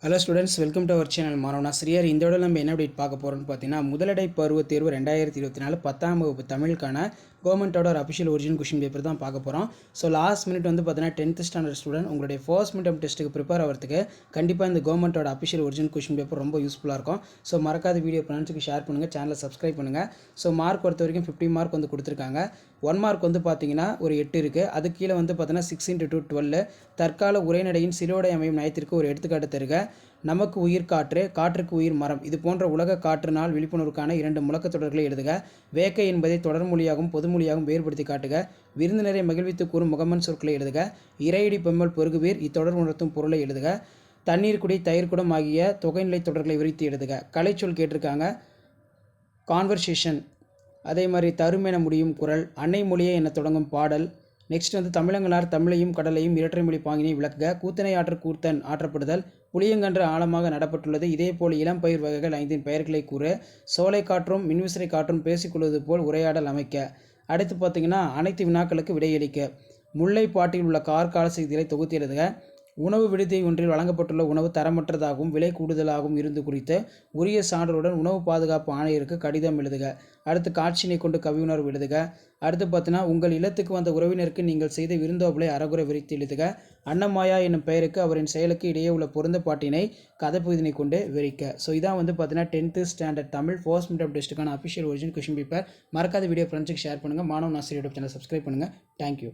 Hello students, welcome to our channel மாணவனாசிரியர். இந்த விட நம்ம என்ன அப்டேட் பார்க்க போகிறோம்னு பார்த்தீங்கன்னா, முதலடை பருவத் தேர்வு 2024 10ஆம் வகுப்பு தமிழுக்கான கவர்மெண்ட்டோட ஒரு அஃபிஷியல் ஒரிஜினல் கொஷின் பேப்பர் தான் பார்க்க போகிறோம். ஸோ லாஸ்ட் மினிட் வந்து பார்த்தீங்கன்னா 10th ஸ்டாண்டர்ட் ஸ்டூடெண்ட் உங்களுடைய ஃபர்ஸ்ட் மிட் டெஸ்ட்டுக்கு ப்ரிப்பேர் ஆகிறதுக்கு கண்டிப்பாக இந்த கவர்மெண்ட்டோட அஃபிஷியல் ஒரிஜினல் கொஷின் பேப்பர் ரொம்ப யூஸ்ஃபுல்லாக இருக்கும். ஸோ மறக்காத வீடியோ ஃப்ரெண்ட்ஸுக்கு ஷேர் பண்ணுங்கள், சேனலை சப்ஸ்கிரைப் பண்ணுங்கள். ஸோ மார்க் பொறுத்த வரைக்கும் 50 மார்க் வந்து கொடுத்துருக்காங்க. 1 மார்க் வந்து பார்த்தீங்கன்னா ஒரு 8 இருக்குது. அது கீழே வந்து பார்த்தீங்கன்னா 6x2 12 தற்கால உரைநடையின் சிலோடை அமையும் நயத்திற்கு ஒரு எடுத்துக்காட்டு தருக. நமக்கு உயிர் காற்று, காற்றுக்கு உயிர் மரம், இது போன்ற உலக காற்று நாள் விழிப்புணர்வுக்கான 2 முழக்கத் தொடர்களை எழுதுக. வேக்கை என்பதை தொடர்மொழியாகவும் பொதுமொழியாகவும் வேறுபடுத்தி காட்டுக. விருந்தினரை மகிழ்வித்து கூறும் முகமன் சொற்களை எழுதுக. இறையடி பெம்மல் பொருகுவீர், இத்தொடர் உணர்த்தும் பொருளை எழுதுக. தண்ணீர் குடி, தயிர் குடம் ஆகிய தொகைநிலை தொடர்களை விரித்து எழுதுக. கலைச்சொல் கேட்டிருக்காங்க. கான்வர்சேஷன், அதே மாதிரி தருமென முடியும் குரல், அன்னை மொழியே என தொடங்கும் பாடல். நெக்ஸ்ட் வந்து தமிழங்களார் தமிழையும் கடலையும் இரட்டை மொழி பாங்கினை விளக்குக. கூத்தனை ஆற்று கூத்தன் ஆற்றப்படுதல். புளியங்கன்று ஆழமாக நடப்பட்டுள்ளது. இதேபோல் இளம் பயிர் வகைகள் 5 பெயர்களை கூறு. சோலை காற்றும் மின்விசிறை காற்றும் பேசிக்கொள்வது போல் உரையாடல் அமைக்க. அடுத்து பார்த்தீங்கன்னா அனைத்து வினாக்களுக்கு விடையளிக்க. முல்லைப்பாட்டில் உள்ள கார்கால செய்திகளை தொகுத்து எழுதுக. உணவு விடுதி ஒன்றில் வழங்கப்பட்டுள்ள உணவு தரமற்றதாகவும் விலை கூடுதலாகவும் இருந்து குறித்து உரிய சான்றுடன் உணவு பாதுகாப்பு ஆணையருக்கு கடிதம் எழுதுக. அடுத்து காட்சியினை கொண்டு கவியுணர்வு எழுதுக. அடுத்து பார்த்தீங்கன்னா உங்கள் இல்லத்துக்கு வந்த உறவினருக்கு நீங்கள் செய்த விருந்தோம்பலை அறகுறை விரித்து எழுதுக. அன்னமாயா என்னும் பெயருக்கு அவரின் செயலுக்கு இடையே உள்ள பொருந்த பாட்டினை கதைப்பகுதியினை கொண்டு விரிக்க. ஸோ இதான் வந்து பார்த்தீங்கன்னா 10th standard Tamil first mid டெஸ்ட்டுக்கான அஃபிஷியல் ஒரிஜினல் கொஷின் பேப்பர். மறக்காத வீடியோ ஃப்ரெண்ட்ஸுக்கு ஷேர் பண்ணுங்கள். மாணவன் ஆசிரியர் யூடியூப் சேனல் சப்ஸ்கிரைப் பண்ணுங்கள். தேங்க்யூ.